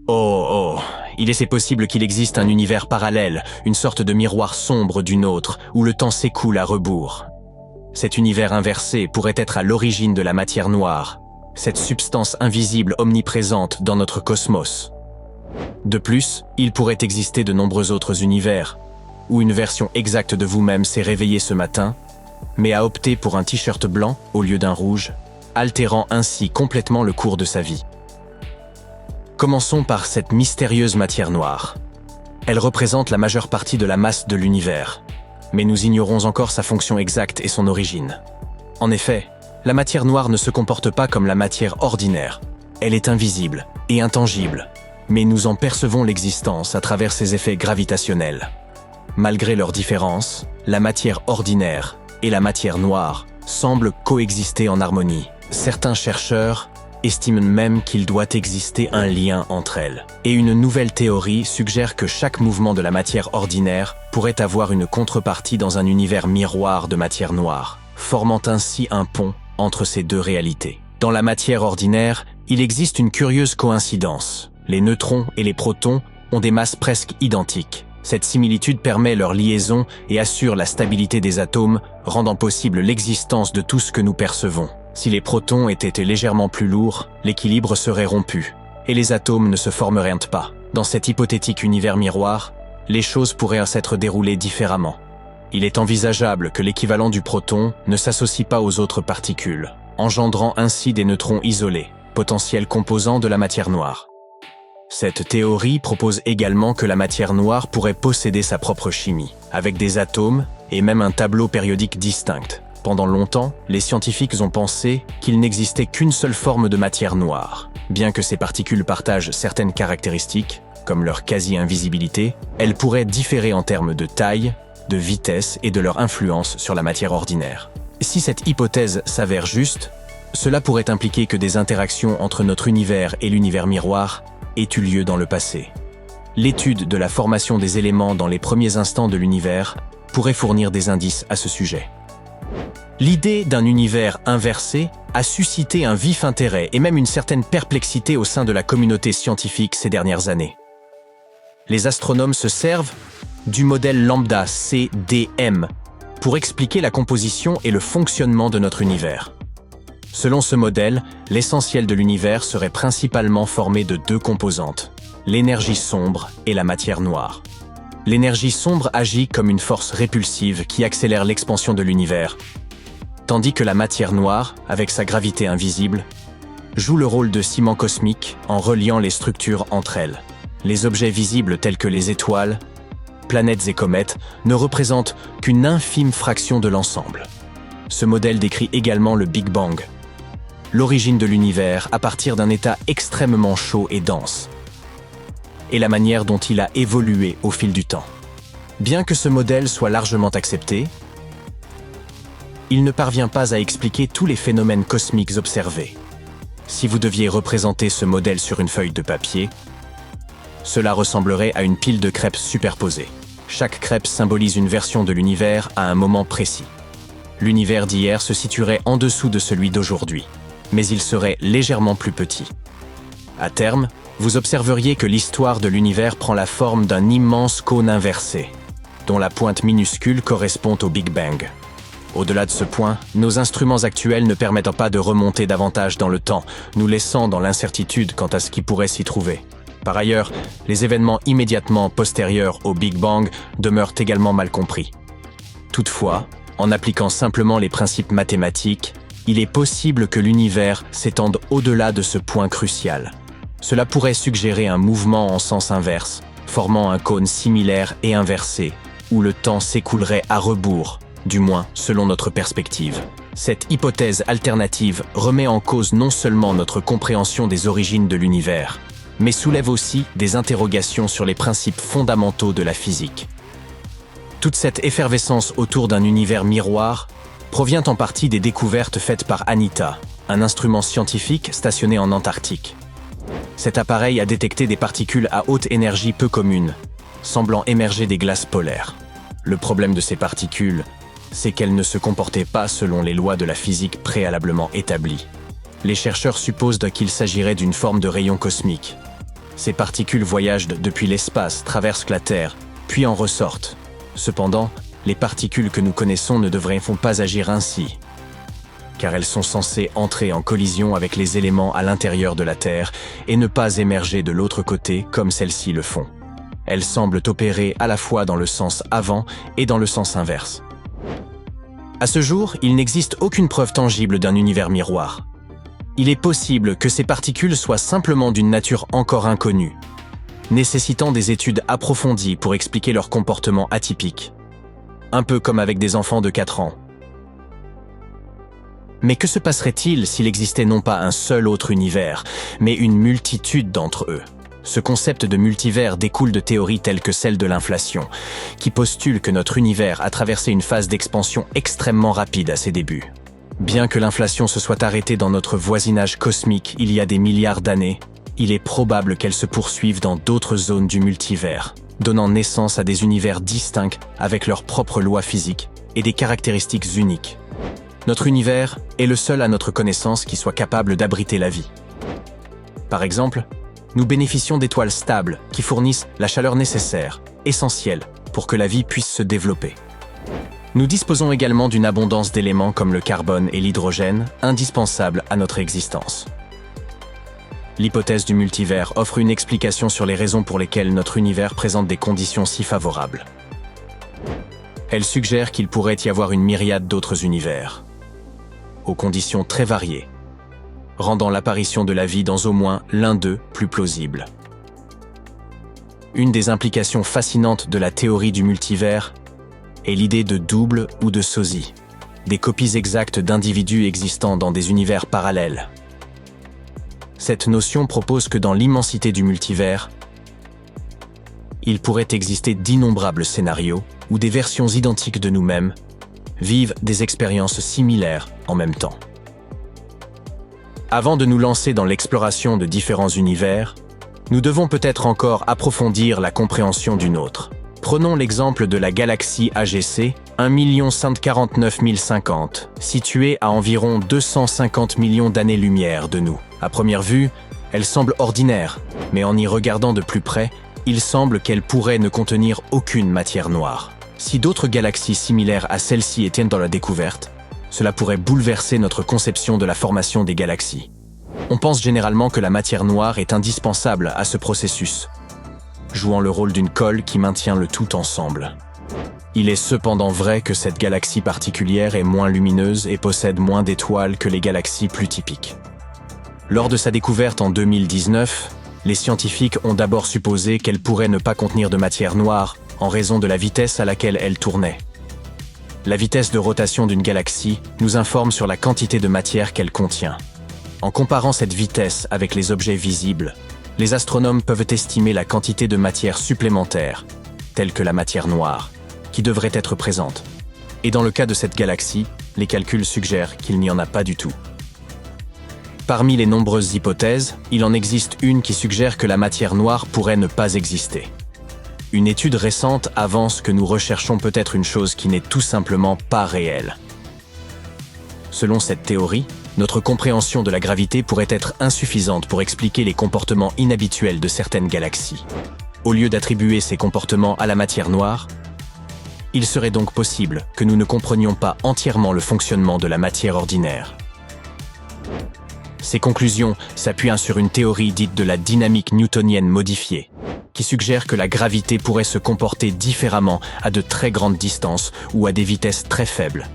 Oh, il est possible qu'il existe un univers parallèle, une sorte de miroir sombre d'une autre, où le temps s'écoule à rebours. Cet univers inversé pourrait être à l'origine de la matière noire, cette substance invisible omniprésente dans notre cosmos. De plus, il pourrait exister de nombreux autres univers, où une version exacte de vous-même s'est réveillée ce matin, mais a opté pour un t-shirt blanc au lieu d'un rouge, altérant ainsi complètement le cours de sa vie. Commençons par cette mystérieuse matière noire. Elle représente la majeure partie de la masse de l'univers, mais nous ignorons encore sa fonction exacte et son origine. En effet, la matière noire ne se comporte pas comme la matière ordinaire. Elle est invisible et intangible, mais nous en percevons l'existence à travers ses effets gravitationnels. Malgré leurs différences, la matière ordinaire et la matière noire semblent coexister en harmonie. Certains chercheurs estiment même qu'il doit exister un lien entre elles. Et une nouvelle théorie suggère que chaque mouvement de la matière ordinaire pourrait avoir une contrepartie dans un univers miroir de matière noire, formant ainsi un pont entre ces deux réalités. Dans la matière ordinaire, il existe une curieuse coïncidence. Les neutrons et les protons ont des masses presque identiques. Cette similitude permet leur liaison et assure la stabilité des atomes, rendant possible l'existence de tout ce que nous percevons. Si les protons étaient légèrement plus lourds, l'équilibre serait rompu, et les atomes ne se formeraient pas. Dans cet hypothétique univers miroir, les choses pourraient s'être déroulées différemment. Il est envisageable que l'équivalent du proton ne s'associe pas aux autres particules, engendrant ainsi des neutrons isolés, potentiels composants de la matière noire. Cette théorie propose également que la matière noire pourrait posséder sa propre chimie, avec des atomes et même un tableau périodique distinct. Pendant longtemps, les scientifiques ont pensé qu'il n'existait qu'une seule forme de matière noire. Bien que ces particules partagent certaines caractéristiques, comme leur quasi-invisibilité, elles pourraient différer en termes de taille, de vitesse et de leur influence sur la matière ordinaire. Si cette hypothèse s'avère juste, cela pourrait impliquer que des interactions entre notre univers et l'univers miroir aient eu lieu dans le passé. L'étude de la formation des éléments dans les premiers instants de l'univers pourrait fournir des indices à ce sujet. L'idée d'un univers inversé a suscité un vif intérêt et même une certaine perplexité au sein de la communauté scientifique ces dernières années. Les astronomes se servent du modèle lambda CDM pour expliquer la composition et le fonctionnement de notre univers. Selon ce modèle, l'essentiel de l'univers serait principalement formé de deux composantes, l'énergie sombre et la matière noire. L'énergie sombre agit comme une force répulsive qui accélère l'expansion de l'univers, tandis que la matière noire, avec sa gravité invisible, joue le rôle de ciment cosmique en reliant les structures entre elles. Les objets visibles tels que les étoiles, planètes et comètes ne représentent qu'une infime fraction de l'ensemble. Ce modèle décrit également le Big Bang, l'origine de l'univers à partir d'un état extrêmement chaud et dense, et la manière dont il a évolué au fil du temps. Bien que ce modèle soit largement accepté, il ne parvient pas à expliquer tous les phénomènes cosmiques observés. Si vous deviez représenter ce modèle sur une feuille de papier, cela ressemblerait à une pile de crêpes superposées. Chaque crêpe symbolise une version de l'univers à un moment précis. L'univers d'hier se situerait en dessous de celui d'aujourd'hui, mais il serait légèrement plus petit. À terme, vous observeriez que l'histoire de l'univers prend la forme d'un immense cône inversé, dont la pointe minuscule correspond au Big Bang. Au-delà de ce point, nos instruments actuels ne permettent pas de remonter davantage dans le temps, nous laissant dans l'incertitude quant à ce qui pourrait s'y trouver. Par ailleurs, les événements immédiatement postérieurs au Big Bang demeurent également mal compris. Toutefois, en appliquant simplement les principes mathématiques, il est possible que l'univers s'étende au-delà de ce point crucial. Cela pourrait suggérer un mouvement en sens inverse, formant un cône similaire et inversé, où le temps s'écoulerait à rebours, du moins selon notre perspective. Cette hypothèse alternative remet en cause non seulement notre compréhension des origines de l'univers, mais soulève aussi des interrogations sur les principes fondamentaux de la physique. Toute cette effervescence autour d'un univers miroir provient en partie des découvertes faites par ANITA, un instrument scientifique stationné en Antarctique. Cet appareil a détecté des particules à haute énergie peu communes, semblant émerger des glaces polaires. Le problème de ces particules, c'est qu'elles ne se comportaient pas selon les lois de la physique préalablement établies. Les chercheurs supposent qu'il s'agirait d'une forme de rayon cosmique, Ces particules voyagent depuis l'espace, traversent la Terre, puis en ressortent. Cependant, les particules que nous connaissons ne devraient pas agir ainsi, car elles sont censées entrer en collision avec les éléments à l'intérieur de la Terre et ne pas émerger de l'autre côté comme celles-ci le font. Elles semblent opérer à la fois dans le sens avant et dans le sens inverse. À ce jour, il n'existe aucune preuve tangible d'un univers miroir. Il est possible que ces particules soient simplement d'une nature encore inconnue, nécessitant des études approfondies pour expliquer leur comportement atypique. Un peu comme avec des enfants de 4 ans. Mais que se passerait-il s'il existait non pas un seul autre univers, mais une multitude d'entre eux? Ce concept de multivers découle de théories telles que celle de l'inflation, qui postule que notre univers a traversé une phase d'expansion extrêmement rapide à ses débuts. Bien que l'inflation se soit arrêtée dans notre voisinage cosmique il y a des milliards d'années, il est probable qu'elle se poursuive dans d'autres zones du multivers, donnant naissance à des univers distincts avec leurs propres lois physiques et des caractéristiques uniques. Notre univers est le seul à notre connaissance qui soit capable d'abriter la vie. Par exemple, nous bénéficions d'étoiles stables qui fournissent la chaleur nécessaire, essentielle, pour que la vie puisse se développer. Nous disposons également d'une abondance d'éléments comme le carbone et l'hydrogène, indispensables à notre existence. L'hypothèse du multivers offre une explication sur les raisons pour lesquelles notre univers présente des conditions si favorables. Elle suggère qu'il pourrait y avoir une myriade d'autres univers, aux conditions très variées, rendant l'apparition de la vie dans au moins l'un d'eux plus plausible. Une des implications fascinantes de la théorie du multivers est l'idée de double ou de sosie, des copies exactes d'individus existant dans des univers parallèles. Cette notion propose que dans l'immensité du multivers, il pourrait exister d'innombrables scénarios où des versions identiques de nous-mêmes vivent des expériences similaires en même temps. Avant de nous lancer dans l'exploration de différents univers, nous devons peut-être encore approfondir la compréhension du nôtre. Prenons l'exemple de la galaxie AGC 1 149 050, située à environ 250 millions d'années-lumière de nous. À première vue, elle semble ordinaire, mais en y regardant de plus près, il semble qu'elle pourrait ne contenir aucune matière noire. Si d'autres galaxies similaires à celle-ci étaient dans la découverte, cela pourrait bouleverser notre conception de la formation des galaxies. On pense généralement que la matière noire est indispensable à ce processus, jouant le rôle d'une colle qui maintient le tout ensemble. Il est cependant vrai que cette galaxie particulière est moins lumineuse et possède moins d'étoiles que les galaxies plus typiques. Lors de sa découverte en 2019, les scientifiques ont d'abord supposé qu'elle pourrait ne pas contenir de matière noire en raison de la vitesse à laquelle elle tournait. La vitesse de rotation d'une galaxie nous informe sur la quantité de matière qu'elle contient. En comparant cette vitesse avec les objets visibles, les astronomes peuvent estimer la quantité de matière supplémentaire, telle que la matière noire, qui devrait être présente. Et dans le cas de cette galaxie, les calculs suggèrent qu'il n'y en a pas du tout. Parmi les nombreuses hypothèses, il en existe une qui suggère que la matière noire pourrait ne pas exister. Une étude récente avance que nous recherchons peut-être une chose qui n'est tout simplement pas réelle. Selon cette théorie, notre compréhension de la gravité pourrait être insuffisante pour expliquer les comportements inhabituels de certaines galaxies. Au lieu d'attribuer ces comportements à la matière noire, il serait donc possible que nous ne comprenions pas entièrement le fonctionnement de la matière ordinaire. Ces conclusions s'appuient sur une théorie dite de la dynamique newtonienne modifiée, qui suggère que la gravité pourrait se comporter différemment à de très grandes distances ou à des vitesses très faibles,